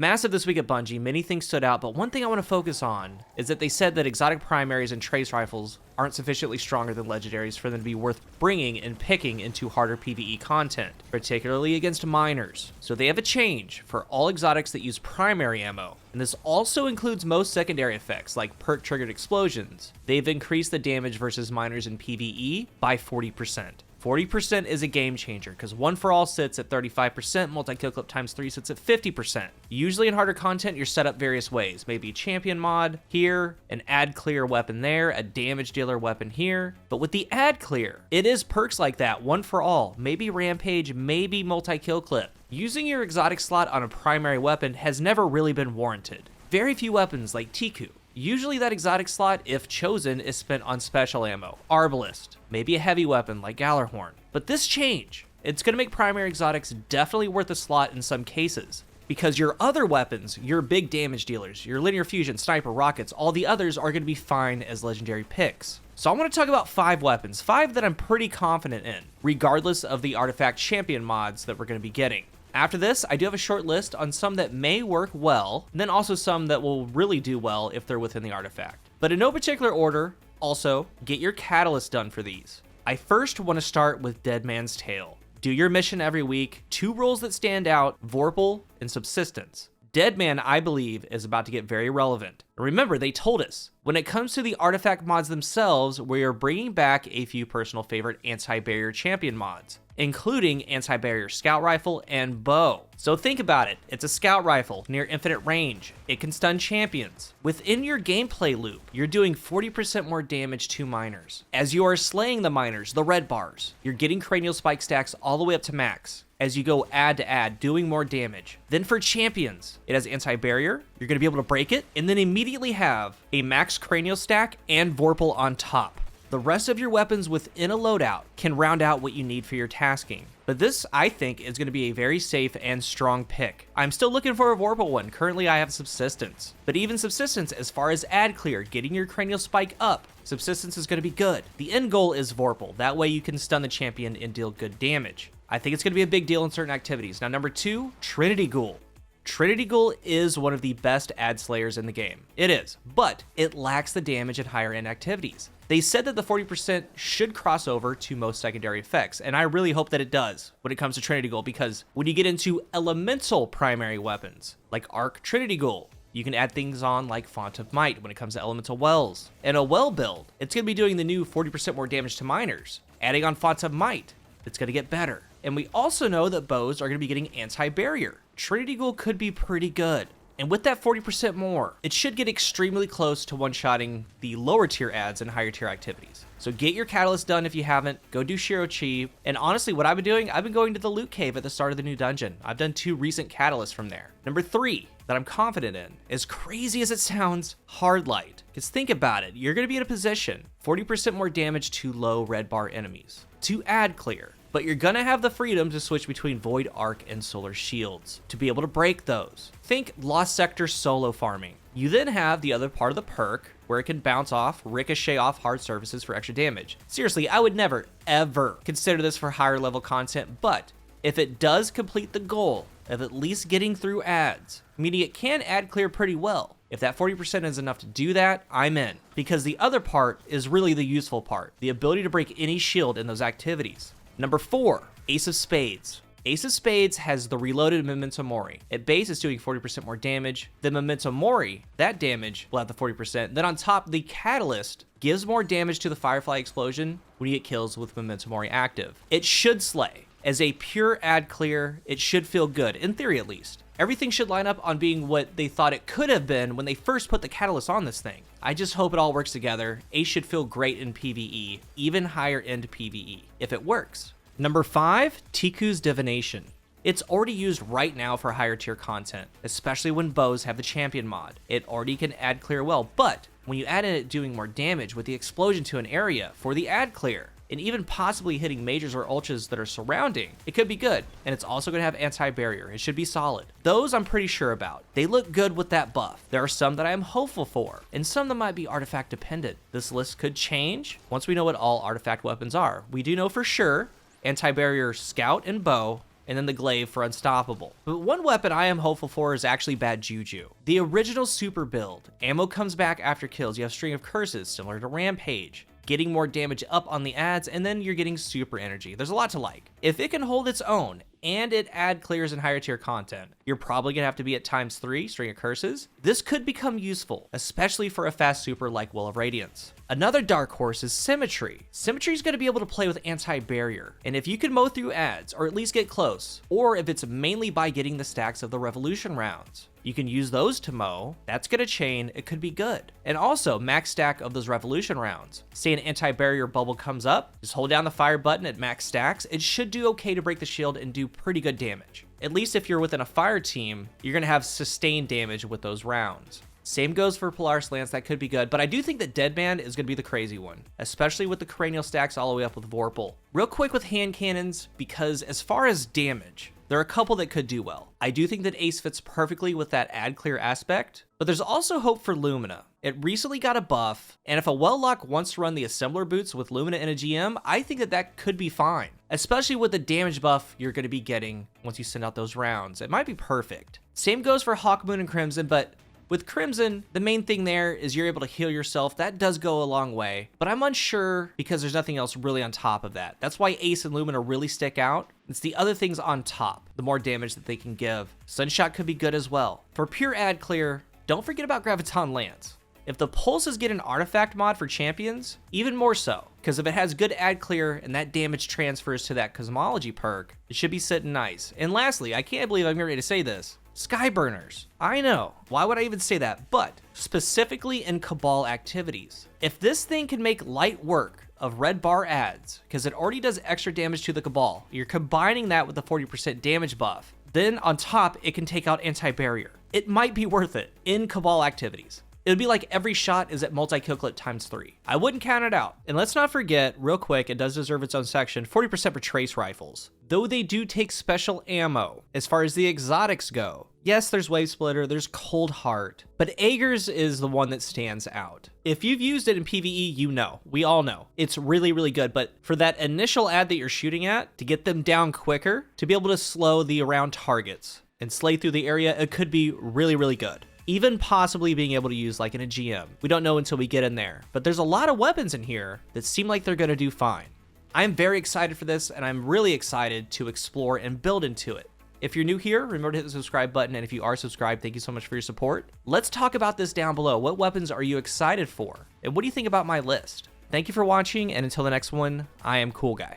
Massive this week at Bungie, many things stood out, but one thing I want to focus on is that they said that exotic primaries and trace rifles aren't sufficiently stronger than legendaries for them to be worth bringing and picking into harder PvE content, particularly against miners. So they have a change for all exotics that use primary ammo, and this also includes most secondary effects like perk-triggered explosions. They've increased the damage versus miners in PvE by 40%. 40% is a game changer because one for all sits at 35%, multi-kill clip times 3 sits at 50%. Usually in harder content, you're set up various ways. Maybe champion mod here, an ad clear weapon there, a damage dealer weapon here. But with the ad clear, it is perks like that, one for all, maybe rampage, maybe multi-kill clip. Using your exotic slot on a primary weapon has never really been warranted. Very few weapons like Tikku. Usually that exotic slot, if chosen, is spent on special ammo, Arbalist, maybe a heavy weapon like Gallarhorn. But this change, it's going to make primary exotics definitely worth a slot in some cases, because your other weapons, your big damage dealers, your linear fusion, sniper, rockets, all the others are going to be fine as legendary picks. So I want to talk about 5 weapons, 5 that I'm pretty confident in, regardless of the artifact champion mods that we're going to be getting. After this, I do have a short list on some that may work well, and then also some that will really do well if they're within the artifact. But in no particular order, also, get your catalyst done for these. I first want to start with Dead Man's Tale. Do your mission every week, 2 roles that stand out, Vorpal and Subsistence. Dead Man, I believe, is about to get very relevant. Remember, they told us, when it comes to the artifact mods themselves, we are bringing back a few personal favorite anti-barrier champion mods, including anti-barrier scout rifle and bow. So think about it, it's a scout rifle near infinite range. It can stun champions. Within your gameplay loop, you're doing 40% more damage to miners. As you are slaying the miners, the red bars, you're getting cranial spike stacks all the way up to max as you go ad to ad, doing more damage. Then for champions, it has anti-barrier, you're gonna be able to break it, and then immediately have a max cranial stack and Vorpal on top. The rest of your weapons within a loadout can round out what you need for your tasking. But this, I think, is going to be a very safe and strong pick. I'm still looking for a Vorpal one. Currently, I have Subsistence. But even Subsistence, as far as ad clear, getting your cranial spike up, Subsistence is going to be good. The end goal is Vorpal. That way you can stun the champion and deal good damage. I think it's going to be a big deal in certain activities. Now, number 2, Trinity Ghoul. Trinity Ghoul is one of the best ad slayers in the game. It is, but it lacks the damage at higher end activities. They said that the 40% should cross over to most secondary effects, and I really hope that it does when it comes to Trinity Ghoul, because when you get into elemental primary weapons, like Arc Trinity Ghoul, you can add things on like Font of Might when it comes to elemental wells. In a well build, it's going to be doing the new 40% more damage to miners. Adding on Font of Might, it's going to get better. And we also know that bows are going to be getting anti-barrier. Trinity Ghoul could be pretty good. And with that 40% more, it should get extremely close to one-shotting the lower tier ads and higher tier activities. So get your catalyst done if you haven't, go do Shirochi. And honestly, what I've been doing, I've been going to the loot cave at the start of the new dungeon. I've done 2 recent catalysts from there. Number 3 that I'm confident in, as crazy as it sounds, Hard Light. Because think about it, you're gonna be in a position, 40% more damage to low red bar enemies, to ad clear. But you're gonna have the freedom to switch between Void Arc and Solar Shields to be able to break those. Think Lost Sector solo farming. You then have the other part of the perk where it can bounce off, ricochet off hard surfaces for extra damage. Seriously, I would never, ever consider this for higher level content, but if it does complete the goal of at least getting through ads, meaning it can ad clear pretty well, if that 40% is enough to do that, I'm in. Because the other part is really the useful part, the ability to break any shield in those activities. Number 4, Ace of Spades. Ace of Spades has the reloaded Memento Mori. At base, it's doing 40% more damage. The Memento Mori, that damage will have the 40%. Then on top, the Catalyst gives more damage to the Firefly Explosion when you get kills with Memento Mori active. It should slay. As a pure ad clear, it should feel good, in theory at least. Everything should line up on being what they thought it could have been when they first put the Catalyst on this thing. I just hope it all works together. Ace should feel great in PvE, even higher end PvE, if it works. Number 5, Tikkus Divination. It's already used right now for higher tier content, especially when bows have the champion mod. It already can ad clear well, but when you add in it doing more damage with the explosion to an area for the ad clear, and even possibly hitting majors or ultras that are surrounding, it could be good. And it's also going to have anti-barrier. It should be solid. Those I'm pretty sure about. They look good with that buff. There are some that I am hopeful for, and some that might be artifact dependent. This list could change once we know what all artifact weapons are. We do know for sure anti-barrier scout and bow, and then the glaive for unstoppable. But one weapon I am hopeful for is actually Bad Juju. The original super build, ammo comes back after kills, you have String of Curses similar to Rampage, getting more damage up on the adds, and then you're getting super energy. There's a lot to like. If it can hold its own, and it add clears in higher tier content, you're probably gonna have to be at ×3 String of Curses. This could become useful, especially for a fast super like Will of Radiance. Another dark horse is Symmetry. Symmetry is gonna be able to play with anti-barrier, and if you can mow through adds, or at least get close, or if it's mainly by getting the stacks of the Revolution rounds, you can use those to mow, that's gonna chain, it could be good. And also, max stack of those Revolution rounds. Say an anti-barrier bubble comes up, just hold down the fire button at max stacks, it should do okay to break the shield and do pretty good damage. At least if you're within a fire team, you're gonna have sustained damage with those rounds. Same goes for Polaris Lance, that could be good, but I do think that Deadman is gonna be the crazy one, especially with the cranial stacks all the way up with Vorpal. Real quick with hand cannons, because as far as damage, there are a couple that could do well. I do think that Ace fits perfectly with that add clear aspect, but there's also hope for Lumina. It recently got a buff, and if a Well-Lock wants to run the Assembler boots with Lumina in a GM, I think that that could be fine, especially with the damage buff you're going to be getting once you send out those rounds. It might be perfect. Same goes for Hawkmoon and Crimson, but with Crimson, the main thing there is you're able to heal yourself. That does go a long way, but I'm unsure because there's nothing else really on top of that. That's why Ace and Lumina really stick out. It's the other things on top, the more damage that they can give. Sunshot could be good as well. For pure ad clear, don't forget about Graviton Lance. If the Pulses get an artifact mod for champions, even more so, because if it has good ad clear and that damage transfers to that Cosmology perk, it should be sitting nice. And lastly, I can't believe I'm getting ready to say this, Skyburners. I know, why would I even say that? But specifically in Cabal activities. If this thing can make light work of red bar adds, because it already does extra damage to the Cabal, you're combining that with the 40% damage buff, then on top, it can take out anti-barrier. It might be worth it in Cabal activities. It would be like every shot is at multi-kill clip ×3. I wouldn't count it out. And let's not forget, real quick, it does deserve its own section, 40% for trace rifles. Though they do take special ammo, as far as the exotics go. Yes, there's Wave Splitter, there's Cold Heart, but Aegir's is the one that stands out. If you've used it in PvE, you know. We all know. It's really, really good, but for that initial ad that you're shooting at, to get them down quicker, to be able to slow the around targets and slay through the area, it could be really, really good. Even possibly being able to use like in a GM. We don't know until we get in there, but there's a lot of weapons in here that seem like they're gonna do fine. I'm very excited for this, and I'm really excited to explore and build into it. If you're new here, remember to hit the subscribe button, and if you are subscribed, thank you so much for your support. Let's talk about this down below. What weapons are you excited for? And what do you think about my list? Thank you for watching, and until the next one, I am CoolGuy.